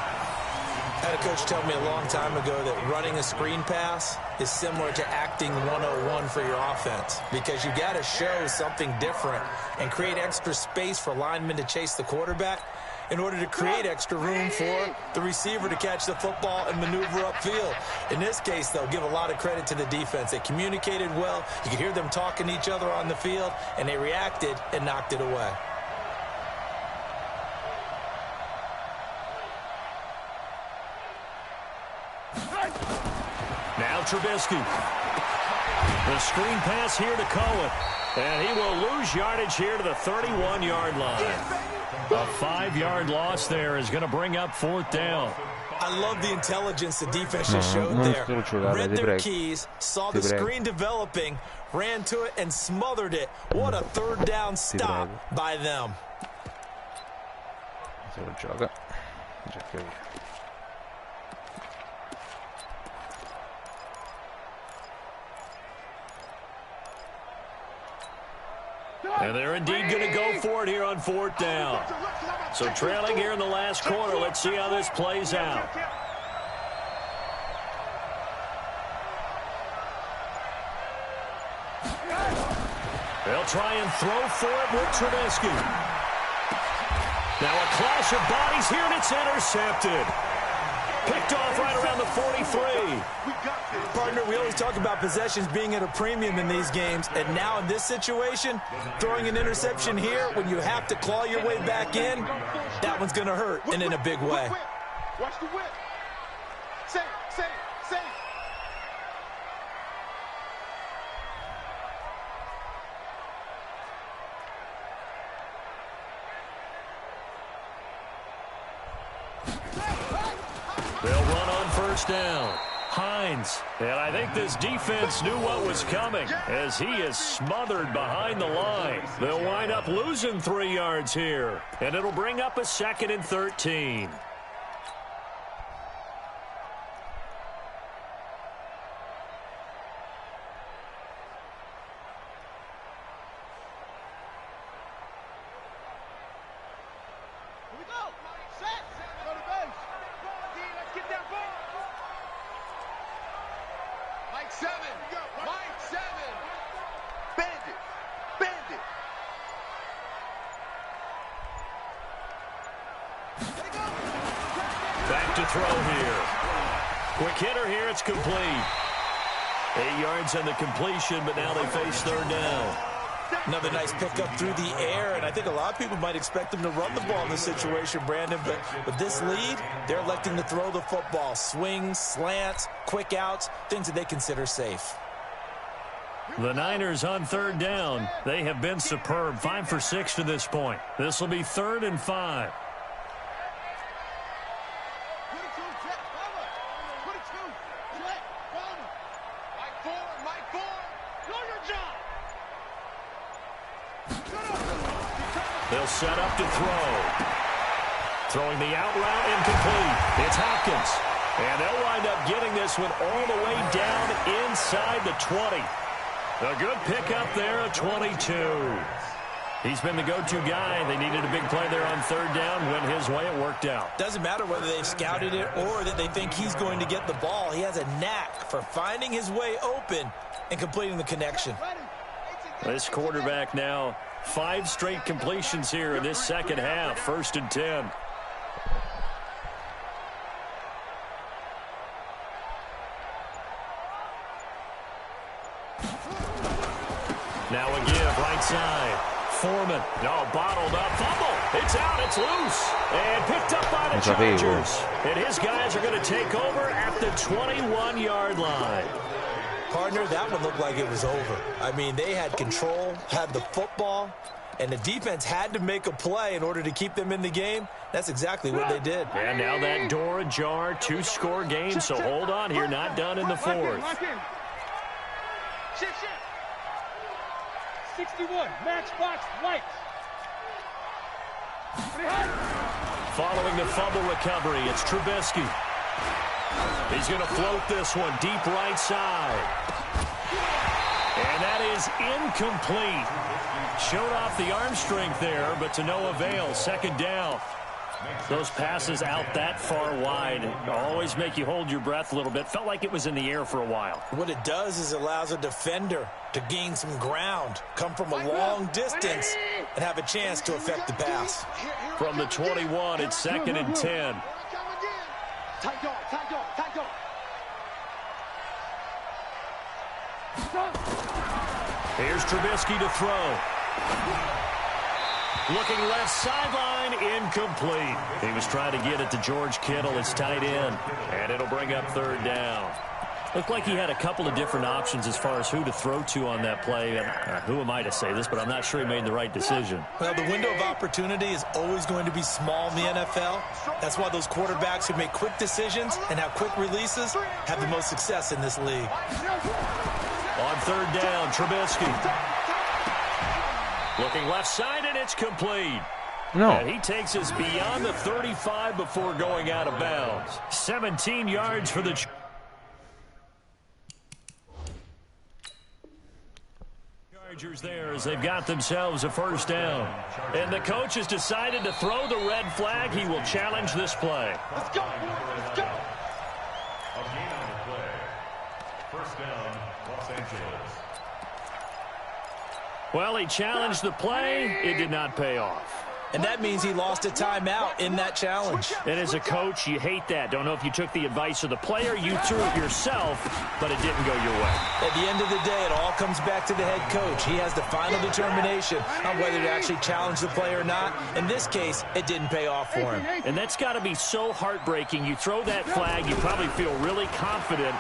I had a coach tell me a long time ago that running a screen pass is similar to acting 101 for your offense, because you got to show something different and create extra space for linemen to chase the quarterback in order to create extra room for the receiver to catch the football and maneuver upfield. In this case, they'll give a lot of credit to the defense. They communicated well. You could hear them talking to each other on the field, and they reacted and knocked it away. Now Trubisky. The screen pass here to Cohen. And he will lose yardage here to the 31-yard line. A 5-yard loss there is going to bring up fourth down. I love the intelligence the defense just showed there. Read their keys, saw the screen developing, ran to it, and smothered it. What a third down stop by them. And they're indeed going to go for it here on fourth down. So trailing here in the last quarter. Let's see how this plays out. They'll try and throw for it with Trubisky. Now a clash of bodies here, and it's intercepted. Picked off right around the 43. Partner, we always talk about possessions being at a premium in these games, and now in this situation, throwing an interception here when you have to claw your way back in, that one's going to hurt, and in a big way. Watch the whip. Save. They'll run on first down. Hines. And I think this defense knew what was coming as he is smothered behind the line. They'll wind up losing 3 yards here. And it'll bring up a 2nd and 13. Back to throw here. Quick hitter here. It's complete. 8 yards on the completion, but now they face third down. Another nice pickup through the air, and I think a lot of people might expect them to run the ball in this situation, Brandon, but with this lead, they're electing to throw the football. Swings, slants, quick outs, things that they consider safe. The Niners on third down. They have been superb. 5 for 6 to this point. This will be 3rd and 5. They'll set up to throw. Throwing the out route, incomplete. It's Hopkins. And they'll wind up getting this one all the way down inside the 20. A good pickup there at 22. He's been the go-to guy. They needed a big play there on third down. Went his way. It worked out. Doesn't matter whether they've scouted it or that they think he's going to get the ball. He has a knack for finding his way open and completing the connection. This quarterback now 5 straight completions here in this second half. 1st and 10. Now a give, right side. Foreman. No, bottled up. Fumble. It's out. It's loose. And picked up by the Chargers. And his guys are going to take over at the 21-yard line. Partner, that one looked like it was over. I mean, they had control, had the football, and the defense had to make a play in order to keep them in the game. That's exactly what they did. And now that door ajar, 2-score game, so hold on here, not done in the fourth. 61, matchbox lights. Following the fumble recovery, it's Trubisky. He's going to float this one deep right side. And that is incomplete. Showed off the arm strength there, but to no avail. Second down. Those passes out that far wide always make you hold your breath a little bit. Felt like it was in the air for a while. What it does is it allows a defender to gain some ground, come from a long distance, and have a chance to affect the pass. From the 21, it's 2nd and 10. Tight dog, tight dog, tight dog. Here's Trubisky to throw. Looking left sideline, incomplete. He was trying to get it to George Kittle, his tight end, and it'll bring up 3rd down. Looked like he had a couple of different options as far as who to throw to on that play. And who am I to say this, but I'm not sure he made the right decision. Well, the window of opportunity is always going to be small in the NFL. That's why those quarterbacks who make quick decisions and have quick releases have the most success in this league. On 3rd down, Trubisky. Looking left side, and it's complete. No. And he takes us beyond the 35 before going out of bounds. 17 yards for the Chargers there as they've got themselves a 1st down. And the coach has decided to throw the red flag. He will challenge this play. Let's go. Let's go. A gain on the play. 1st down, Los Angeles. Well, he challenged the play. It did not pay off. And that means he lost a timeout in that challenge. And as a coach, you hate that. Don't know if you took the advice of the player. You threw it yourself, but it didn't go your way. At the end of the day, it all comes back to the head coach. He has the final determination on whether to actually challenge the play or not. In this case, it didn't pay off for him. And that's got to be so heartbreaking. You throw that flag, you probably feel really confident,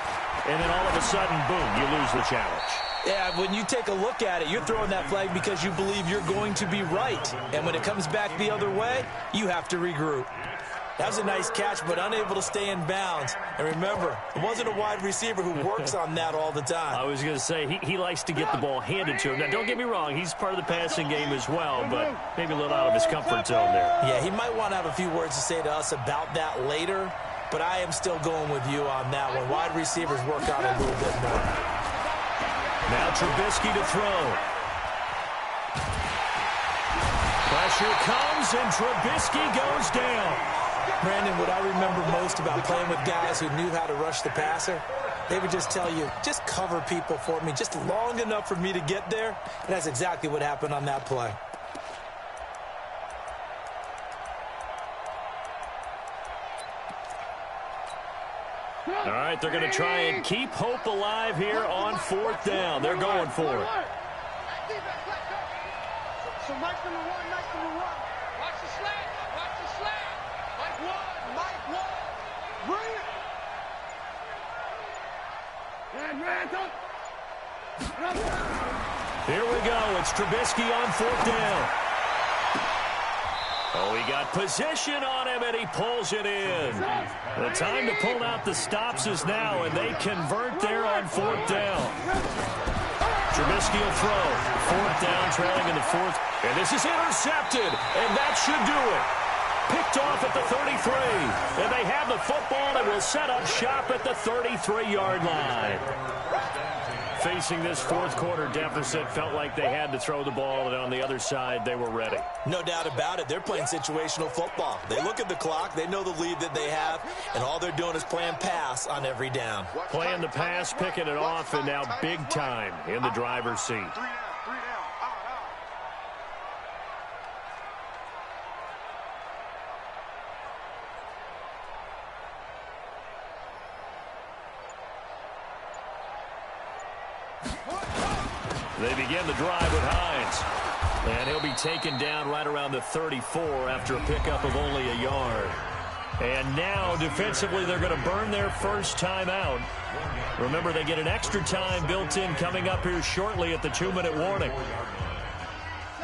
and then all of a sudden, boom, you lose the challenge. Yeah, when you take a look at it, you're throwing that flag because you believe you're going to be right. And when it comes back the other way, you have to regroup. That was a nice catch, but unable to stay in bounds. And remember, it wasn't a wide receiver who works on that all the time. I was going to say, he likes to get the ball handed to him. Now, don't get me wrong, he's part of the passing game as well, but maybe a little out of his comfort zone there. Yeah, he might want to have a few words to say to us about that later, but I am still going with you on that one. Wide receivers work on it a little bit more. Now Trubisky to throw. Pressure comes, and Trubisky goes down. Brandon, what I remember most about playing with guys who knew how to rush the passer, they would just tell you, just cover people for me, just long enough for me to get there. And that's exactly what happened on that play. All right, they're going to try and keep hope alive here on 4th down. They're going for it. So Mike's number one, Mike's number one. Watch the slant, watch the slant. Mike one. Bring it. Here we go. It's Trubisky on 4th down. Oh, he got position on him, and he pulls it in. The time to pull out the stops is now, and they convert there on 4th down. Trubisky will throw. 4th down, trailing in the 4th. And this is intercepted, and that should do it. Picked off at the 33. And they have the football and will set up shop at the 33-yard line. Facing this 4th quarter deficit, felt like they had to throw the ball, and on the other side, they were ready. No doubt about it. They're playing situational football. They look at the clock. They know the lead that they have, and all they're doing is playing pass on every down. Playing the pass, picking it off, and now big time in the driver's seat. They begin the drive with Hines. And he'll be taken down right around the 34 after a pickup of only a yard. And now, defensively, they're going to burn their first timeout. Remember, they get an extra time built in coming up here shortly at the 2-minute warning.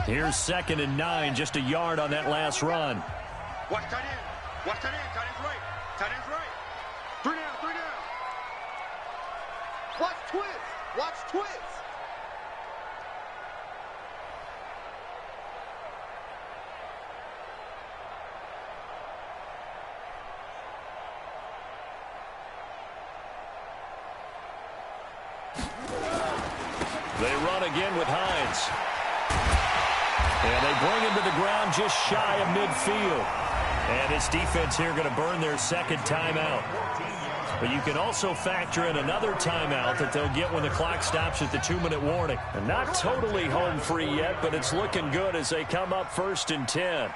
Here's 2nd and 9, just a yard on that last run. Watch tight end. Watch tight end. Tight end's right. Tight end's right. 3 down. 3 down. Watch twist. Watch twist. They run again with Hines. And they bring him to the ground just shy of midfield. And his defense here going to burn their second timeout. But you can also factor in another timeout that they'll get when the clock stops at the 2-minute warning. And not totally home free yet, but it's looking good as they come up 1st and 10.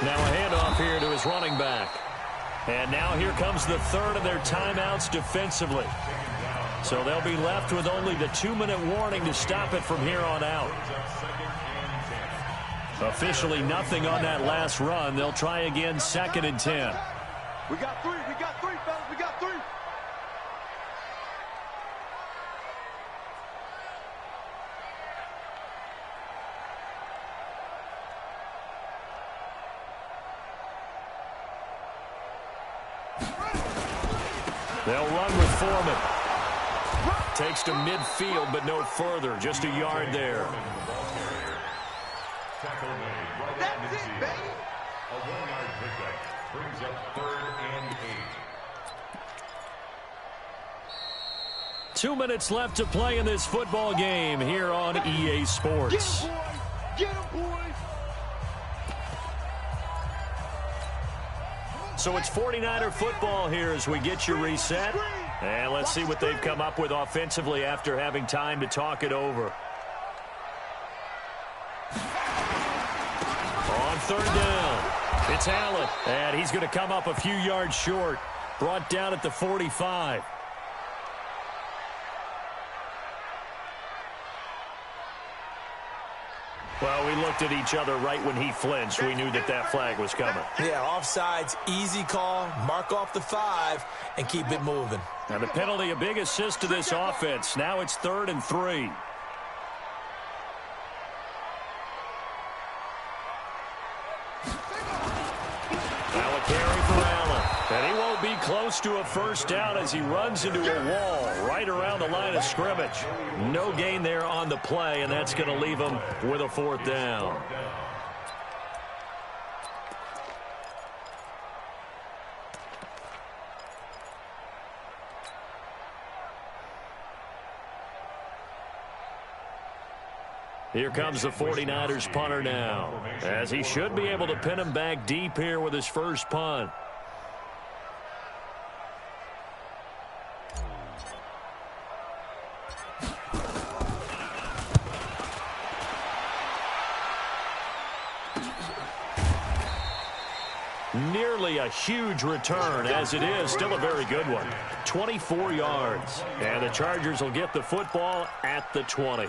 Now a handoff here to his running back. And now here comes the third of their timeouts defensively. So they'll be left with only the 2-minute warning to stop it from here on out. Officially nothing on that last run. They'll try again 2nd and 10. We got 3. We got 3, fellas. We got 3. They'll run with Foreman. Takes to midfield, but no further. Just a yard there. That's it, baby. A 1-yard pickup brings up 3rd and 8. 2 minutes left to play in this football game here on EA Sports. Get him, boys. Get him, boys. So it's 49er football here as we get you reset. And let's see what they've come up with offensively after having time to talk it over. On 3rd down, it's Allen. And he's going to come up a few yards short. Brought down at the 45. Well, we looked at each other right when he flinched. We knew that that flag was coming. Yeah, offsides, easy call, mark off the 5, and keep it moving. And the penalty, a big assist to this offense. Now it's 3rd and 3. Now a carry for Allen. And he won't be close to a first down as he runs into a wall right around the line of scrimmage. No gain there on the play, and that's going to leave him with a 4th down. Here comes the 49ers punter now, as he should be able to pin him back deep here with his first punt. Nearly a huge return, as it is still a very good one. 24 yards, and the Chargers will get the football at the 20.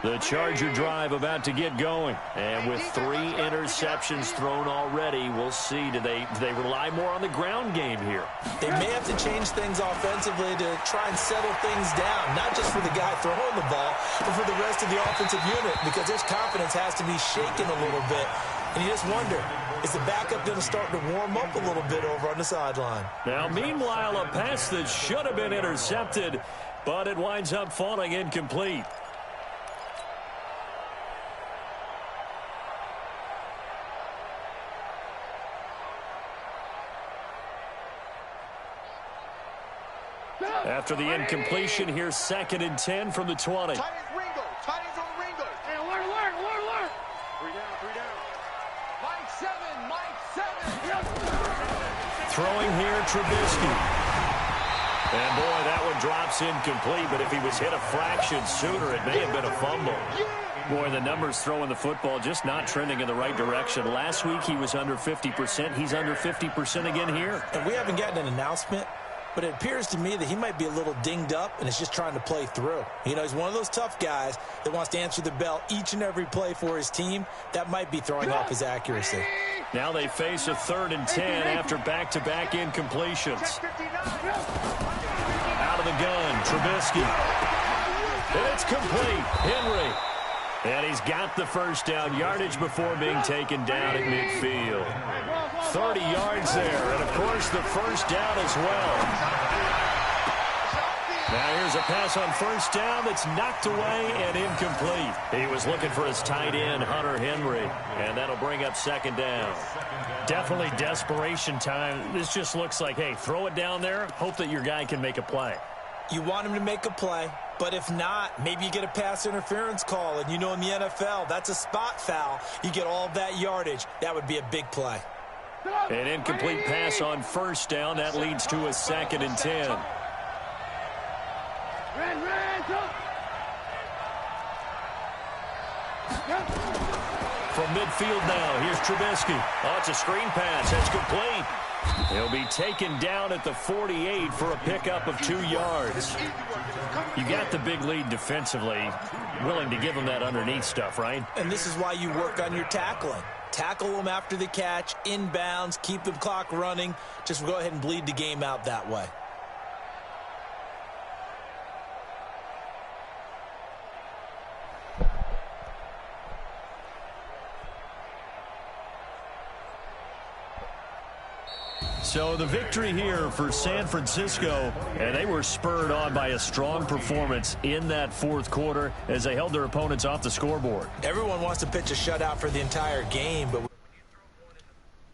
The Charger drive about to get going. And with 3 interceptions thrown already, we'll see. Do they rely more on the ground game here? They may have to change things offensively to try and settle things down, not just for the guy throwing the ball, but for the rest of the offensive unit, because his confidence has to be shaken a little bit. And you just wonder, is the backup going to start to warm up a little bit over on the sideline? Now, meanwhile, a pass that should have been intercepted, but it winds up falling incomplete. After the incompletion, here's 2nd and 10 from the 20. Tight ends Ringo. Tight ends on Ringo. Hey, alert. 3 down. Mike 7. Mike 7. Throwing here, Trubisky. And boy, that one drops incomplete, but if he was hit a fraction sooner, it may have been a fumble. Yeah. Boy, the numbers throwing the football just not trending in the right direction. Last week he was under 50%. He's under 50% again here. And we haven't gotten an announcement, but it appears to me that he might be a little dinged up and is just trying to play through. You know, he's one of those tough guys that wants to answer the bell each and every play for his team. That might be throwing off his accuracy. Now they face a 3rd and 10 after back-to-back incompletions. Out of the gun, Trubisky. And it's complete. Henry. And he's got the first down, yardage before being taken down at midfield. 30 yards there, and of course the first down as well. Now here's a pass on first down that's knocked away and incomplete. He was looking for his tight end, Hunter Henry, and that'll bring up 2nd down. Definitely desperation time. This just looks like, hey, throw it down there, hope that your guy can make a play. You want him to make a play, but if not, maybe you get a pass interference call, and you know in the NFL, that's a spot foul. You get all of that yardage. That would be a big play. An incomplete pass on first down. That leads to a 2nd and 10. From midfield now, here's Trubisky. Oh, it's a screen pass. That's complete. He'll be taken down at the 48 for a pickup of 2 yards. You got the big lead defensively. Willing to give him that underneath stuff, right? And this is why you work on your tackling. Tackle them after the catch, inbounds, keep the clock running. Just go ahead and bleed the game out that way. So the victory here for San Francisco, and they were spurred on by a strong performance in that 4th quarter as they held their opponents off the scoreboard. Everyone wants to pitch a shutout for the entire game, but